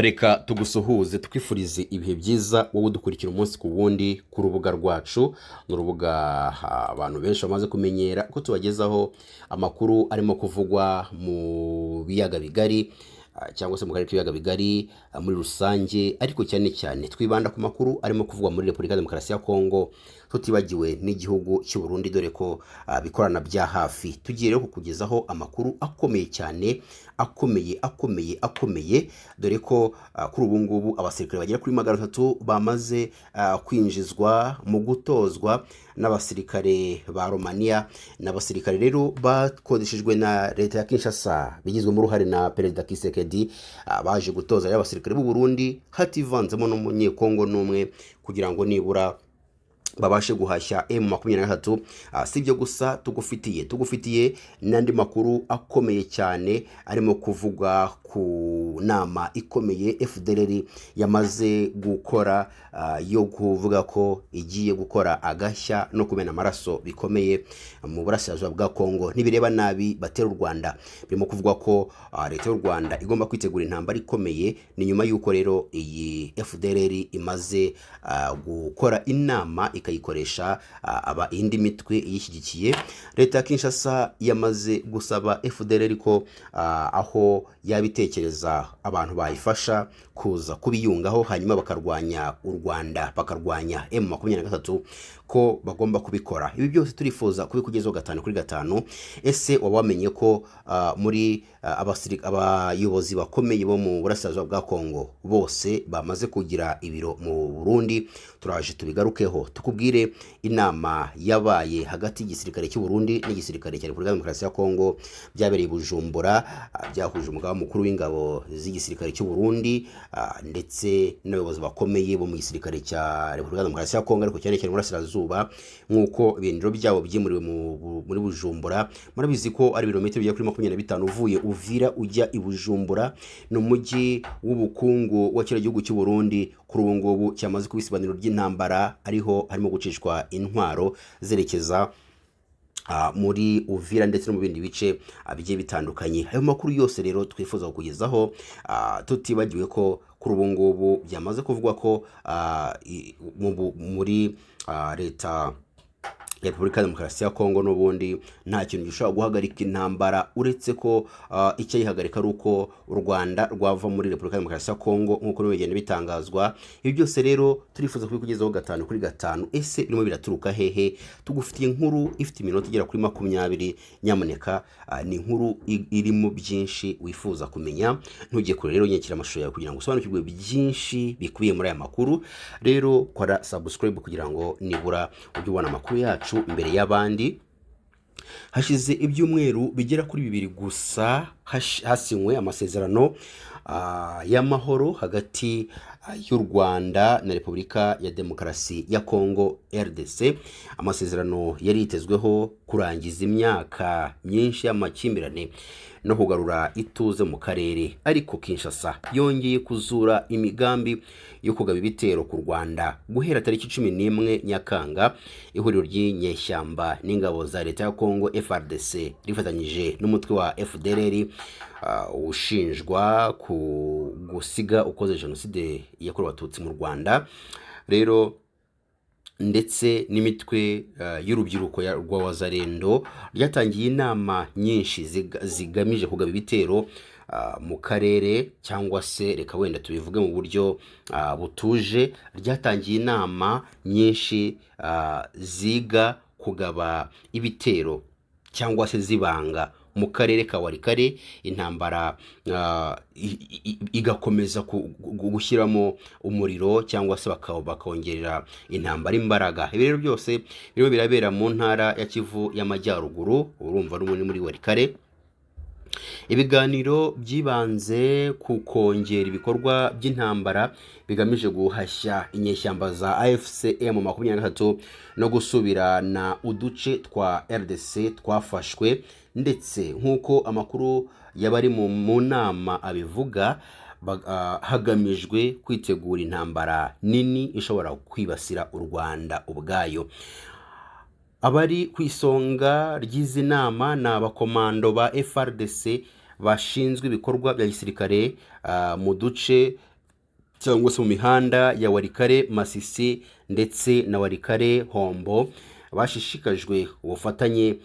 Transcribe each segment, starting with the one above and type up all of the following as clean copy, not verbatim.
Reka tugusuhuze twifurize ibihe byiza wowe udukurikira umunsi ku wundi ku rubuga rwacu. Ni urubuga abantu benshi bamaze kumenyera ko tubagezaho amakuru arimo kuvugwa mu biyaga bigari cyangwa se mu karere k'ibiyaga bigari muri rusange, ariko cyane cyane twibanda ku makuru arimo kuvugwa muri Repubulika ya Demokarasi ya Kongo, tutibagiwe n'igihugu cy'u Burundi, dore ko bikorana bya hafi. Tugiye rero kukugezaho amakuru akomeye cyane, akomeye, dore ko kuri ubu ngubu abasirikare bagera kuri 300 bamaze kwinjizwa mu gutozwa n'abasirikare ba Romania. N'abasirikare rero bakodeshejwe na leta ya Kinshasa, bigizwe mu ruhare na Perezida Tshisekedi, baje gutoza y'abasirikare b'u Burundi hativanzemo n'umunyekongo n'umwe, kugira ngo nibura babashe guhashya M23. Sibyo gusa, tugufitiye n'andi makuru akomeye cyane arimo kuvuga ku nama ikomeye FDLR yamaze gukora, yo kuvuga ko igiye gukora agashya no kumena amaraso bikomeye mu burasirazuba bwa Kongo nibireba nabi batera u Rwanda. Birimo kuvuga ko leta y'u Rwanda igomba kwitegura intambara ikomeye. Ni nyuma y'uko rero iyi FDLR imaze gukora inama ikayikoresha indi mitwe yishyigikiye. Leta ya Kinshasa yamaze gusaba FDLR ko aho yabitekereza abantu bayifasha kuza kubiyungaho, hanyuma bakarwanya u Rwanda, bakarwanya M23, ko bagomba kubikora. Ibi byose turifuza kubikugezaho 5 kuri 5. Ese wabamenye ko muri abayobozi bakomeye bo mu burasirazuba bwa Kongo bose bamaze kugira ibiro mu Burundi? Turaje tubigarukeho, tukubwire inama yabaye hagati y'igisirikare cy'u Burundi n'igisirikare cya Repubulika ya Demokarasi ya Kongo, byabereye i Bujumbura, byahuje umugaba mukuru w'ingabo z'igisirikare cy'u Burundi ndetse n'abayobozi bakomeye bo mu gisirikare cya Repubulika ya Demokarasi ya Kongo, ariko cyane cyane burasirazuba, nk'uko ibindiro byabo byimuriwe muri Bujumbura. Murabizi ko ari ibirometero bya kuri 25 uvuye Uvira ujya i Bujumbura. Ni umujyi w'ubukungu wa kera gihugu cy'u Burundi. Kuri ubu ngubu cyamaze kubisibaniro ry'intambara, ariho harimo gucishwa intwaro zerekeza muri Uvira ndetse no mu bindi bice bigiye bitandukanye. Ayo makuru yose rero twifuza kukugezaho, tutibagiwe ko kuri ubu ngubu byamaze kuvugwa ko muri leta ya Repubulika ya Demokarasi ya Kongo n'ubundi nta kintu gishobora guhagarika intambara, uretse ko icyayihagarika ari uko u Rwanda rwava muri Repubulika ya Demokarasi ya Kongo, nk'uko bigenda bitangazwa. Ibi byose rero turifuza kubikugezaho 5 kuri 5. Ese birimo biraturuka hehe? Tugufitiye inkuru ifite iminota igera kuri 20. Nyamuneka ni inkuru irimo byinshi wifuza kumenya. Ntujye kure rero, nyekira amashusho yawe kugira ngo usobanukirwe byinshi bikubiye muri aya makuru. Rero kora subscribe kugira ngo nibura ujye ubona amakuru yacu mbere y'abandi. Hashize ibyumweru bigera kuri 2 gusa hasinywe amasezerano y'amahoro hagati y'u Rwanda na Repubulika ya Demokarasi ya Kongo RDC. Amasezerano yari yitezweho kurangiza imyaka myinshi y'amakimbirane no kugarura ituze mu karere, ariko Kinshasa yongeye kuzura imigambi yo kugaba ibitero ku Rwanda. Guhera tariki 11 Nyakanga, ihuriro ry'inyeshyamba n'ingabo za leta ya Kongo FARDC rifatanyije n'umutwe wa FDLR ushinjwa gusiga ukoze jenoside yakorewe abatutsi mu Rwanda rero, ndetse n'imitwe y'urubyiruko rwa Wazalendo, ryatangiye inama nyinshi zigamije kugaba ibitero mu karere, cyangwa se reka wenda tubivuge mu buryo butuje. Ryatangiye inama nyinshi ziga kugaba ibitero cyangwa se zibanga mu karere ka Warikare, intambara igakomeza gushyiramo umuriro, cyangwa se bakongerera intambara imbaraga. Ibi rero byose birimo birabera mu ntara ya Kivu y'Amajyaruguru, urumva n'umwe muri Warikare. Ibiganiro byibanze ku kongera ibikorwa by'intambara bigamije guhashya inyeshyamba za AFC M23 no gusubirana uduce twa RDC twafashwe, ndetse nk'uko amakuru y'abari mu nama abivuga, hagamijwe kwitegura intambara nini ishobora kwibasira u Rwanda ubwayo. Abari ku isonga ry'izi nama ni abakomando ba FARDC bashinzwe ibikorwa bya gisirikare mu duce cyangwa se mu mihanda ya Walikale Masisi ndetse na Walikale Hombo bashishikajwe ubufatanye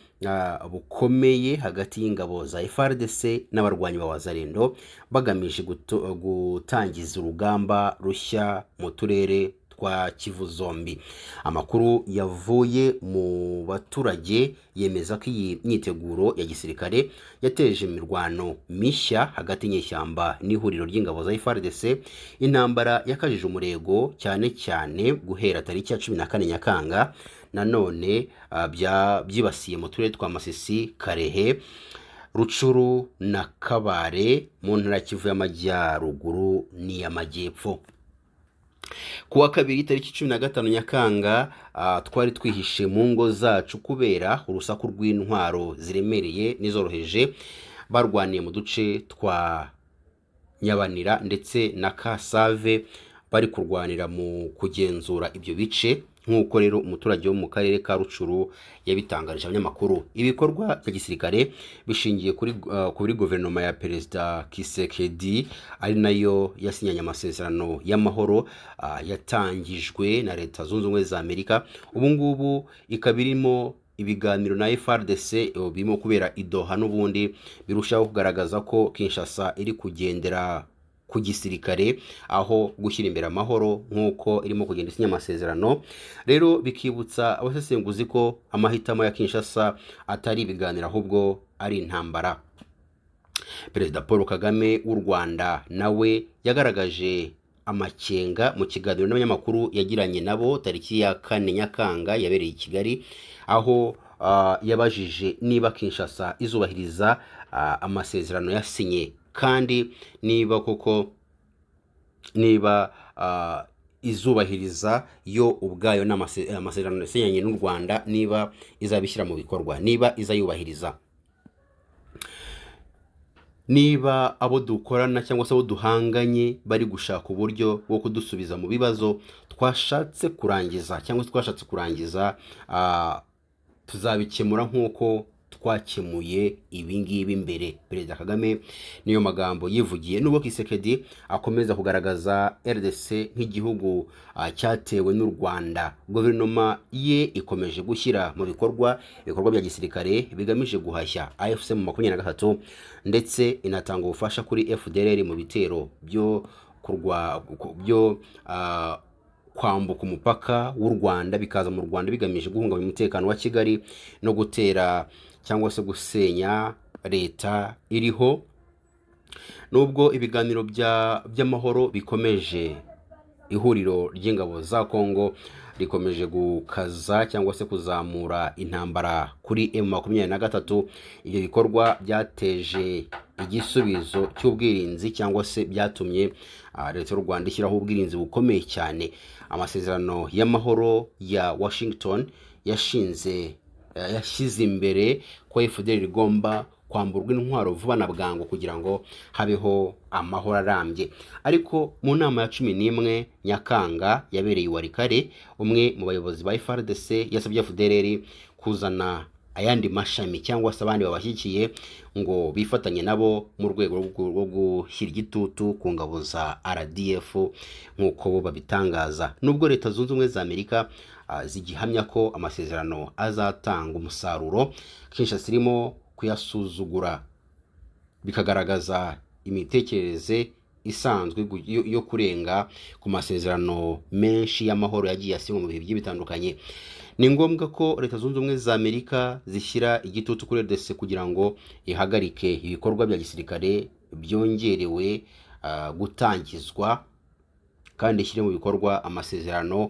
bukomeye hagati y'ingabo za FARDC n'abarwanyi ba Wazalendo bagamije gutangiza urugamba rushya mu turere twa Kivu zombi. Amakuru yavuye mu baturage yemeza ko iyi myiteguro ya gisirikare yateje imirwano mishya hagati y'inyeshyamba n'ihuriro ry'ingabo za FARDC. Intambara yakajije umurego cyane cyane guhera tariki ya 14 Nyakanga. Nanone byibasiye mu turere twa Masisi, Karehe, Rucuru na Kabare mu ntara Kivu y'Amajyaruguru n'iy'Amajyepfo. Kuwa kabiri tariki 15 Nyakanga twari twihishe mu ngo zacu kubera urusaku rw'intwaro ziremereye n'izoroheje barwaniye mu duce twa Nyabanira ndetse na Kasave bari kurwanira mu kugenzura ibyo bice, nk'uko rero umuturage wo mu karere ka Rucuru yabitangarije abanyamakuru. Ibikorwa bya gisirikare bishingiye kuri guverinoma ya Perezida Kisekedi, ari nayo yasinyanye amasezerano y'amahoro yatangijwe na Leta Zunze Ubumwe za Amerika. Ubu ngubu ikaba irimo ibiganiro na FARDC birimo kubera i Doha, n'ubundi birushaho kugaragaza ko Kinshasa iri kugendera ku gisirikare aho gushyira imbere amahoro nk'uko irimo kugenda isinya amasezerano. Rero bikibutsa abasesenguzi ko amahitamo ya Kinshasa atari ibiganiro ahubwo ari intambara. Perezida Paul Kagame w'u Rwanda nawe yagaragaje amakenga mu kiganiro n'abanyamakuru yagiranye nabo tariki ya 4 Nyakanga yabereye i Kigali, aho yabajije niba Kinshasa izubahiriza amasezerano yasinye, kandi niba koko izubahiriza yo ubwayo n'amasezerano yasinyanye n'u Rwanda, niba izabishyira mu bikorwa, niba izayubahiriza, niba abo dukorana cyangwa se abo duhanganye bari gushaka uburyo bwo kudusubiza mu bibazo twashatse kurangiza tuzabikemura nk'uko twakemuye ibingibi mbere. Perezida Kagame niyo magambo yivugiye, nubwo Kisekedi akomeza kugaragaza RDC nk'igihugu cyatewe n'u Rwanda. Guverinoma ye ikomeje gushyira mu ibikorwa bya gisirikare bigamije guhashya AFC mu 23 ndetse inatanga ubufasha kuri FDLR mu bitero byo kwambuka umupaka w'u Rwanda bikaza mu Rwanda bigamije guhungabanya umutekano wa Kigali no gutera cyangwa se gusenya leta iriho. Nubwo ibiganiro by'amahoro bikomeje, ihuriro ry'ingabo za Kongo rikomeje gukaza cyangwa se kuzamura intambara kuri M23. Ibyo bikorwa byateje igisubizo cy'ubwirinzi cyangwa se byatumye leta y'u Rwanda ishyiraho ubwirinzi bukomeye cyane. Amasezerano y'amahoro ya Washington yashyize imbere ko FDL rigomba kwamburwa intwaro vuba na bwangu kugira ngo habeho amahoro arambye. Ariko mu nama ya 11 Nyakanga yabereye i Walikale, umwe mu bayobozi ba FARDC yasabye FDL kuzana ayandi mashami cyangwa se abandi babashyikiye ngo bifatanye nabo mu rwego rwo gushyira igitutu ku ngabo za RDF nk'uko bo babitangaza. Nubwo Leta Zunze Ubumwe za Amerika zigihamya ko amasezerano azatanga umusaruro, Kinshasa irimo kuyasuzugura bikagaragaza imitekerereze isanzwe yo kurenga ku masezerano menshi y'amahoro yagiye asinywa mu bihe bitandukanye. Ni ngombwa ko Leta Zunze Ubumwe za Amerika zishyira igitutu kuri RDC kugira ngo ihagarike ibikorwa bya gisirikare byongerewe gutangizwa, kandi ishyire mu bikorwa amasezerano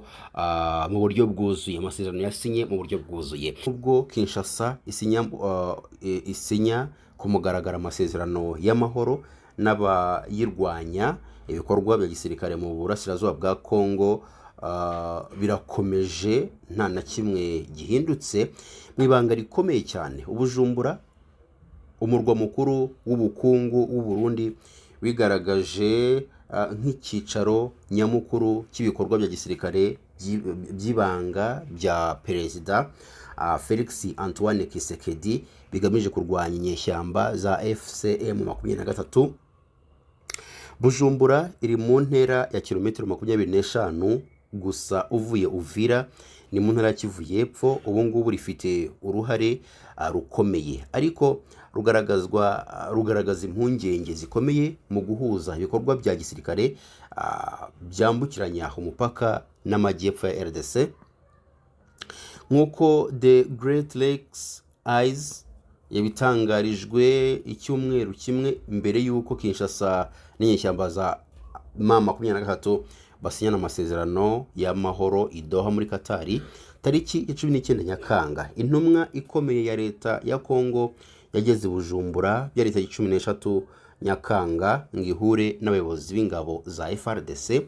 mu buryo bwuzuye, amasezerano yasinye mu buryo bwuzuye. Ubwo Kinshasa isinya ku mugaragaro amasezerano y'amahoro n'abayirwanya, ibikorwa bya gisirikare mu burasirazuba bwa Kongo birakomeje, nta na kimwe gihindutse. Mu ibanga rikomeye cyane, Ubujumbura, umurwa mukuru w'ubukungu w'u Burundi, wigaragaje nk'icyicaro nyamukuru cy'ibikorwa bya gisirikare by'ibanga bya Perezida Felix Antoine Kisekedi bigamije kurwanya inyeshyamba za FCM 23. Bujumbura iri mu ntera ya kilometero 25 gusa uvuye Uvira, ni mu ntara ya Kivu y'Epfo. Ubu ngubu rifite uruhare rukomeye, ariko rugaragaza impungenge zikomeye mu guhuza ibikorwa bya gisirikare byambukiranya umupaka n'amajyepfo ya RDC. nk'uko The Great Lakes Eyes yabitangarijwe icyumweru kimwe mbere y'uko Kinshasa n'inyeshyamba za M23 basinyana amasezerano y'amahoro i Doha muri Katari tariki ya 19 Nyakanga. Intumwa ikomeye ya leta ya Kongo yageze Bujumbura byari tariki 13 Nyakanga ngihure n'abayobozi b'ingabo za FARDC.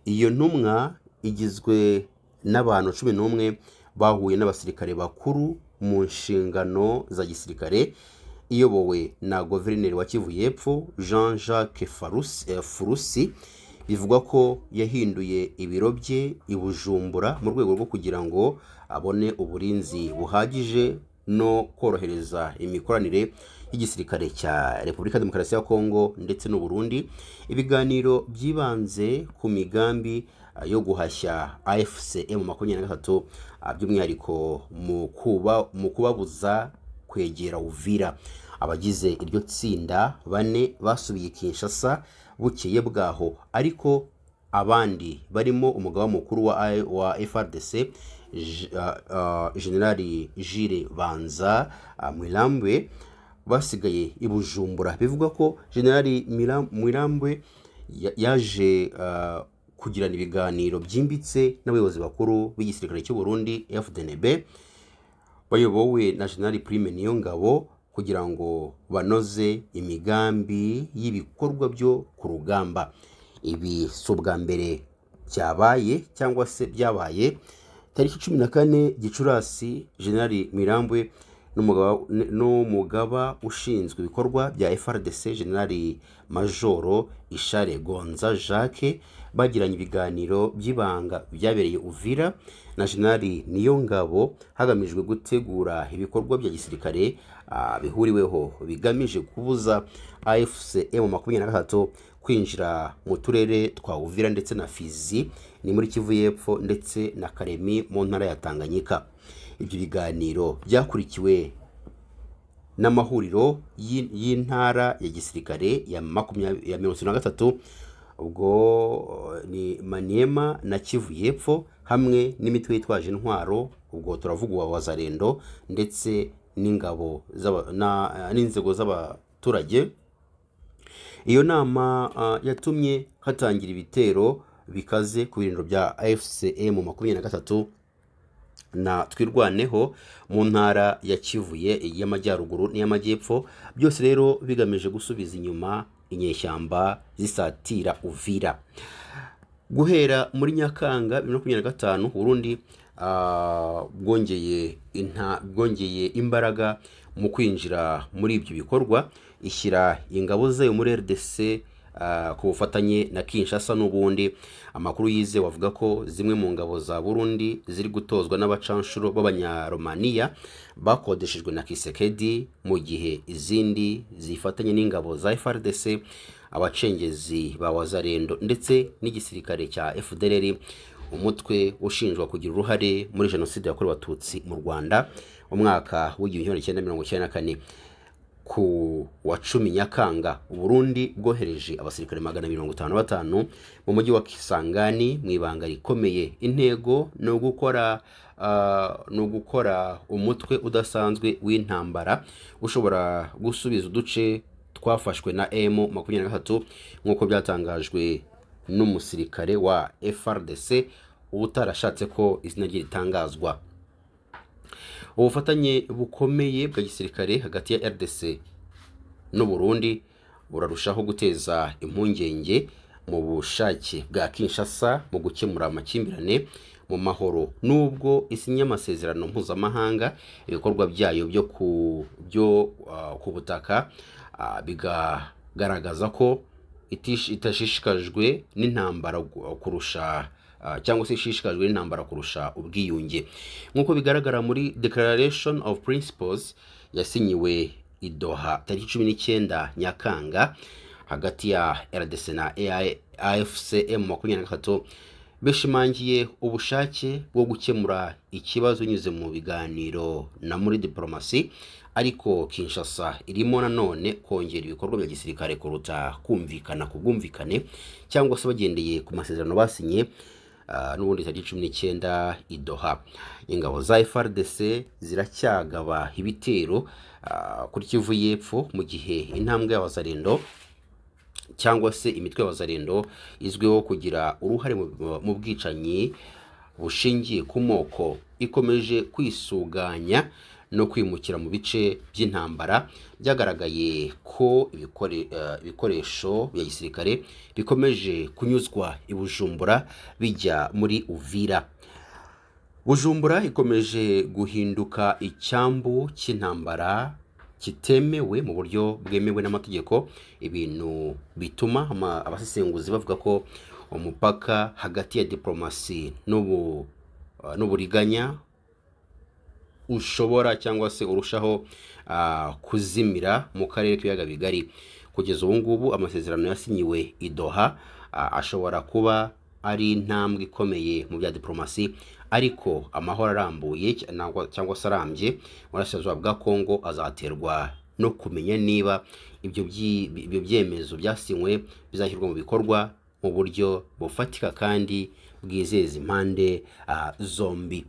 Iyo ntumwa igizwe n'abantu 11 bahuye n'abasirikare bakuru mu nshingano za gisirikare, iyobowe na guverineri wa Kivu y'Epfo Jean-Jacques Furusi. Bivugwa ko yahinduye ibiro bye i Bujumbura mu rwego rwo kugira ngo abone uburinzi buhagije no korohereza imikoranire y'igisirikare cya Repubulika Demokarasi ya Kongo ndetse n'u Burundi. Ibiganiro byibanze ku migambi yo guhashya AFC M23 by'umwihariko mu kubabuza kwegera Uvira. Abagize iryo tsinda bane basubiye Kinshasa bukeye bwaho, ariko abandi barimo umugaba mukuru wa FARDC Generali Jules Banza Mwilambwe basigaye i Bujumbura. Bivuga ko Generali Mwilambwe yaje kugirana ibiganiro byimbitse n'abayobozi bakuru b'igisirikare cy'u Burundi FDNB bayobowe na General Prime Niyongabo kugira ngo banoze imigambi y'ibikorwa byo ku rugamba. Ibi si ubwa mbere byabaye cyangwa se byabaye. Tariki 14 Gicurasi General Mirambwe n'umugaba ushinzwe ibikorwa bya FARDC General Majoro Ishare Gonza Jacques bagiranye ibiganiro by'ibanga byabereye Uvira na General Niyongabo hagamijwe gutegura ibikorwa bya gisirikare bihuriweho bigamije kubuza AFC M23 kwinjira mu turere twa Uvira ndetse na Fizi ni muri Kivu y'Epfo ndetse na Karemi mu ntara ya Tanganyika. Ibyo biganiro byakurikiwe n'amahuriro y'intara ya gisirikare ya 23 ubwo ni Maniema na Kivu y'Epfo hamwe n'imitwe yitwaje intwaro, ubwo turavuga Wazalendo ndetse n'ingabo n'inzego z'abaturage. Iyo nama yatumye hatangira ibitero bikaze ku birindiro bya AFC M23 na Twirwaneho mu ntara ya Kivu y'Amajyaruguru n'iy'Amajyepfo, byose rero bigamije gusubiza inyuma inyeshyamba zisatira Uvira. Guhera muri Nyakanga 2025 Burundi bwongeye imbaraga mu kwinjira muri ibyo bikorwa, ishyira ingabo zayo muri RDC ku bufatanye na Kinshasa n'ubundi. Amakuru yize wavuga ko zimwe mu ngabo za Burundi ziri gutozwa n'abacanshuro b'Abanyaromania bakodeshejwe na Kisekedi, mu gihe izindi zifatanye n'ingabo za FARDC, abacengezi ba Wazalendo ndetse n'igisirikare cya FDLR, umutwe ushinjwa kugira uruhare muri jenoside yakorewe Abatutsi mu Rwanda mu mwaka w'1994. Ku wa 10 Nyakanga Burundi bwohereje abasirikare 155 mu mujyi wa Kisangani mu ibanga rikomeye. Intego no gukora umutwe udasanzwe w'intambara ushobora gusubiza uduce twafashwe na M23 nk'uko byatangajwe n'umusirikare wa FARDC utarashatse ko izina rye ritangazwa. Ubufatanye bukomeye bwa gisirikare hagati ya RDC n'u Burundi burarushaho guteza impungenge mu bushake bwa Kinshasa mu gukemura amakimbirane mu mahoro. Nubwo isinya amasezerano mpuzamahanga, ibikorwa byayo byo ku butaka bigaragaza ko itashishikajwe n'intambara kurusha cyangwa se ishishikajwe n'intambara kurusha ubwiyunge. Nk'uko bigaragara muri Declaration of Principles yasinyiwe i Doha tariki 19 Nyakanga, hagati ya RDC na AFC M23 bishimangiye ubushake bwo gukemura ikibazo nyuze mu biganiro na muri diplomasi, ariko Kinshasa irimo nanone kongera ibikorwa bya gisirikare kuruta kumvikana ku bwumvikane cyangwa se bagendeye ku masezerano basinye n'ubundi tariki 19 i Doha. Ingabo za FARDC ziracyagaba ibitero kuri Kivu y'Epfo, mu gihe intambwe y'abazarendo cyangwa se imitwe y'abazarendo izwiho kugira uruhare mu bwicanyi bushingiye ku moko ikomeje kwisuganya no kwimukira mu bice by'intambara. Byagaragaye ko ibikoresho bya gisirikare bikomeje kunyuzwa i Bujumbura bijya muri Uvira. Bujumbura ikomeje guhinduka icyambu cy'intambara kitemewe mu buryo bwemewe n'amategeko, ibintu bituma abasesenguzi bavuga ko umupaka hagati ya diplomasi n'uburiganya ushobora cyangwa se urushaho kuzimira mu karere k'ibiyaga bigari. Kugeza ubu ngubu amasezerano yasinyiwe i Doha ashobora kuba ari intambwe ikomeye mu bya diplomasi, ariko amahoro arambuye cyangwa se arambye burasirazuba bwa Kongo azaterwa no kumenya niba ibyo byemezo byasinywe bizashyirwa mu bikorwa mu buryo bufatika kandi bwizeza impande zombi.